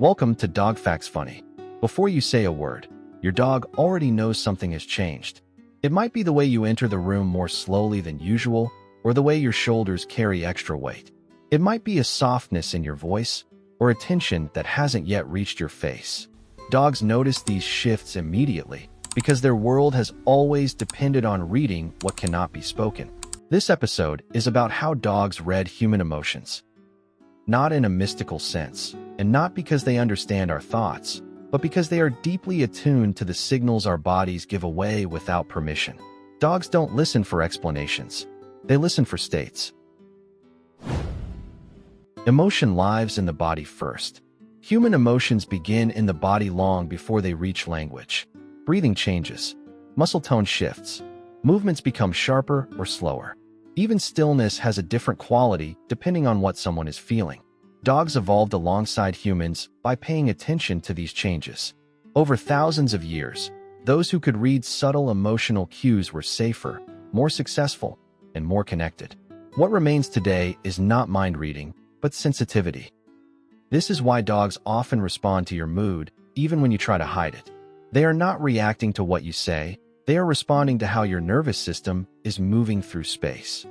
Welcome to Dog Facts Funny. Before you say a word, your dog already knows something has changed. It might be the way you enter the room more slowly than usual, or the way your shoulders carry extra weight. It might be a softness in your voice, or a tension that hasn't yet reached your face. Dogs notice these shifts immediately because their world has always depended on reading what cannot be spoken. This episode is about how dogs read human emotions. Not in a mystical sense, and not because they understand our thoughts, but because they are deeply attuned to the signals our bodies give away without permission. Dogs don't listen for explanations. They listen for states. Emotion lives in the body first. Human emotions begin in the body long before they reach language. Breathing changes. Muscle tone shifts. Movements become sharper or slower. Even stillness has a different quality depending on what someone is feeling. Dogs evolved alongside humans by paying attention to these changes. Over thousands of years, those who could read subtle emotional cues were safer, more successful, and more connected. What remains today is not mind reading, but sensitivity. This is why dogs often respond to your mood, even when you try to hide it. They are not reacting to what you say, they are responding to how your nervous system is moving through space.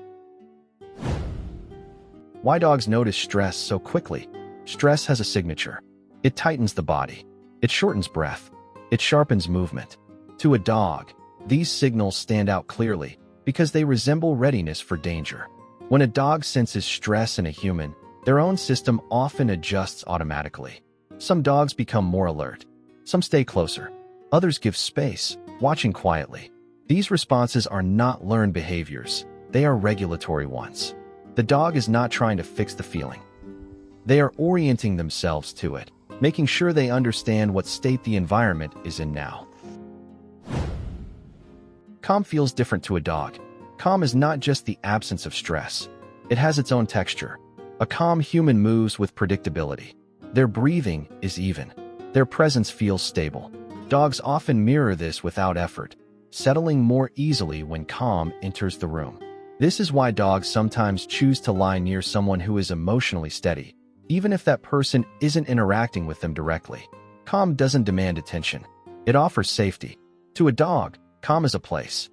Why dogs notice stress so quickly? Stress has a signature. It tightens the body. It shortens breath. It sharpens movement. To a dog, these signals stand out clearly because they resemble readiness for danger. When a dog senses stress in a human, their own system often adjusts automatically. Some dogs become more alert. Some stay closer. Others give space, watching quietly. These responses are not learned behaviors. They are regulatory ones. The dog is not trying to fix the feeling. They are orienting themselves to it, making sure they understand what state the environment is in now. Calm feels different to a dog. Calm is not just the absence of stress. It has its own texture. A calm human moves with predictability. Their breathing is even. Their presence feels stable. Dogs often mirror this without effort, settling more easily when calm enters the room. This is why dogs sometimes choose to lie near someone who is emotionally steady, even if that person isn't interacting with them directly. Calm doesn't demand attention. It offers safety. To a dog, calm is a place.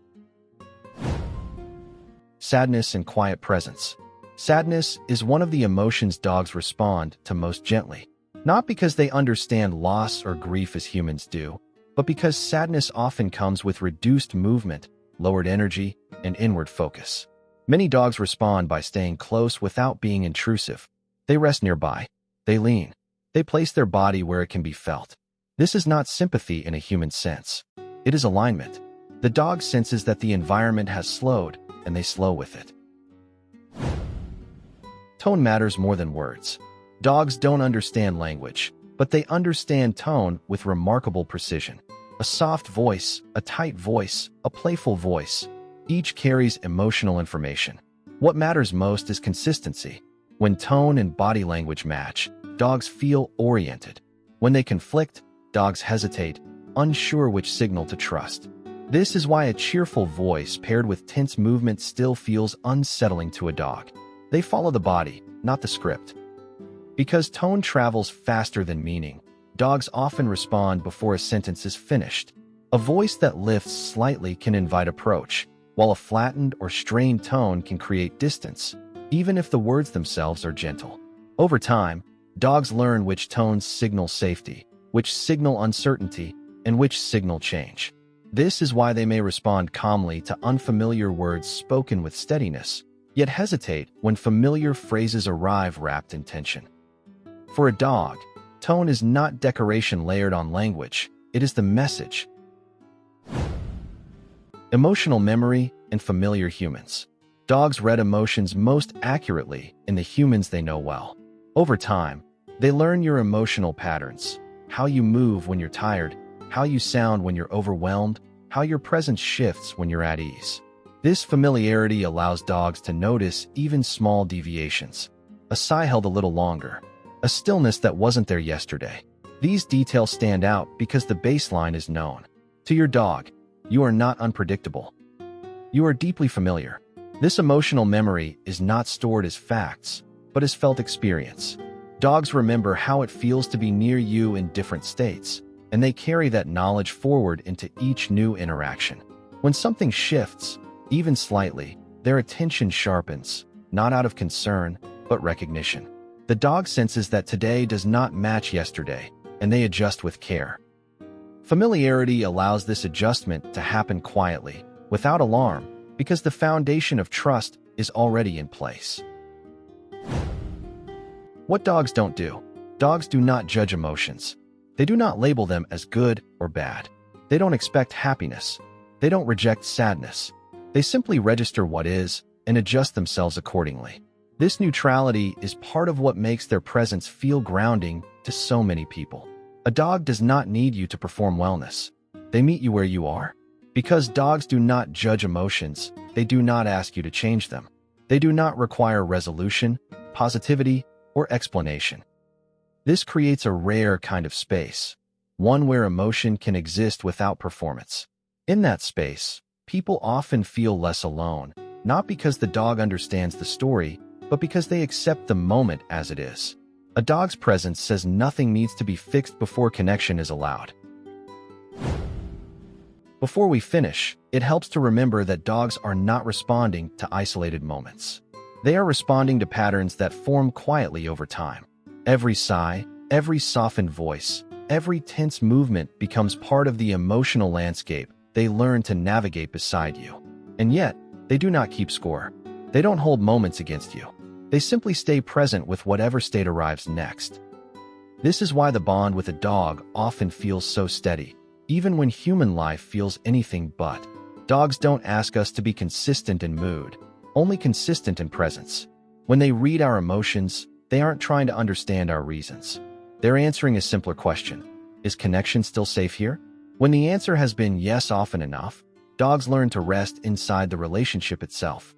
Sadness and quiet presence. Sadness is one of the emotions dogs respond to most gently. Not because they understand loss or grief as humans do, but because sadness often comes with reduced movement, lowered energy, and inward focus. Many dogs respond by staying close without being intrusive. They rest nearby. They lean. They place their body where it can be felt. This is not sympathy in a human sense. It is alignment. The dog senses that the environment has slowed, and they slow with it. Tone matters more than words. Dogs don't understand language, but they understand tone with remarkable precision. A soft voice, a tight voice, a playful voice, each carries emotional information. What matters most is consistency. When tone and body language match, dogs feel oriented. When they conflict, dogs hesitate, unsure which signal to trust. This is why a cheerful voice paired with tense movement still feels unsettling to a dog. They follow the body, not the script. Because tone travels faster than meaning, dogs often respond before a sentence is finished. A voice that lifts slightly can invite approach, while a flattened or strained tone can create distance, even if the words themselves are gentle. Over time, dogs learn which tones signal safety, which signal uncertainty, and which signal change. This is why they may respond calmly to unfamiliar words spoken with steadiness, yet hesitate when familiar phrases arrive wrapped in tension. For a dog, tone is not decoration layered on language, it is the message. Emotional memory and familiar humans. Dogs read emotions most accurately in the humans they know well. Over time, they learn your emotional patterns, how you move when you're tired, how you sound when you're overwhelmed, how your presence shifts when you're at ease. This familiarity allows dogs to notice even small deviations. A sigh held a little longer. A stillness that wasn't there yesterday. These details stand out because the baseline is known. To your dog, you are not unpredictable. You are deeply familiar. This emotional memory is not stored as facts, but as felt experience. Dogs remember how it feels to be near you in different states, and they carry that knowledge forward into each new interaction. When something shifts, even slightly, their attention sharpens, not out of concern, but recognition. The dog senses that today does not match yesterday, and they adjust with care. Familiarity allows this adjustment to happen quietly, without alarm, because the foundation of trust is already in place. What dogs don't do. Dogs do not judge emotions. They do not label them as good or bad. They don't expect happiness. They don't reject sadness. They simply register what is and adjust themselves accordingly. This neutrality is part of what makes their presence feel grounding to so many people. A dog does not need you to perform wellness. They meet you where you are. Because dogs do not judge emotions, they do not ask you to change them. They do not require resolution, positivity, or explanation. This creates a rare kind of space, one where emotion can exist without performance. In that space, people often feel less alone, not because the dog understands the story, but because they accept the moment as it is. A dog's presence says nothing needs to be fixed before connection is allowed. Before we finish, it helps to remember that dogs are not responding to isolated moments. They are responding to patterns that form quietly over time. Every sigh, every softened voice, every tense movement becomes part of the emotional landscape they learn to navigate beside you. And yet, they do not keep score. They don't hold moments against you. They simply stay present with whatever state arrives next. This is why the bond with a dog often feels so steady, even when human life feels anything but. Dogs don't ask us to be consistent in mood, only consistent in presence. When they read our emotions, they aren't trying to understand our reasons. They're answering a simpler question. Is connection still safe here? When the answer has been yes often enough, dogs learn to rest inside the relationship itself.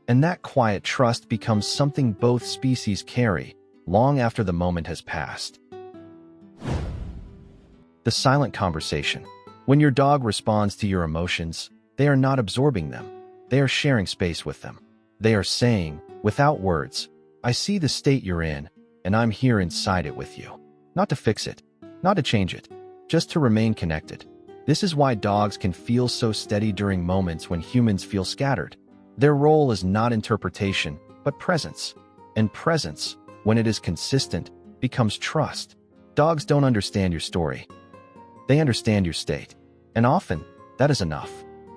And that quiet trust becomes something both species carry long after the moment has passed. The silent conversation. When your dog responds to your emotions, they are not absorbing them. They are sharing space with them. They are saying, without words, I see the state you're in, and I'm here inside it with you. Not to fix it, not to change it, just to remain connected. This is why dogs can feel so steady during moments when humans feel scattered. Their role is not interpretation, but presence. And presence, when it is consistent, becomes trust. Dogs don't understand your story. They understand your state. And often, that is enough.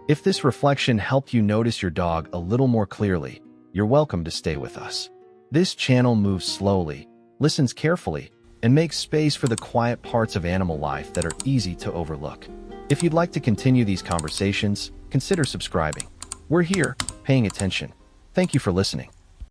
If this reflection helped you notice your dog a little more clearly, you're welcome to stay with us. This channel moves slowly, listens carefully, and makes space for the quiet parts of animal life that are easy to overlook. If you'd like to continue these conversations, consider subscribing. We're here, paying attention. Thank you for listening.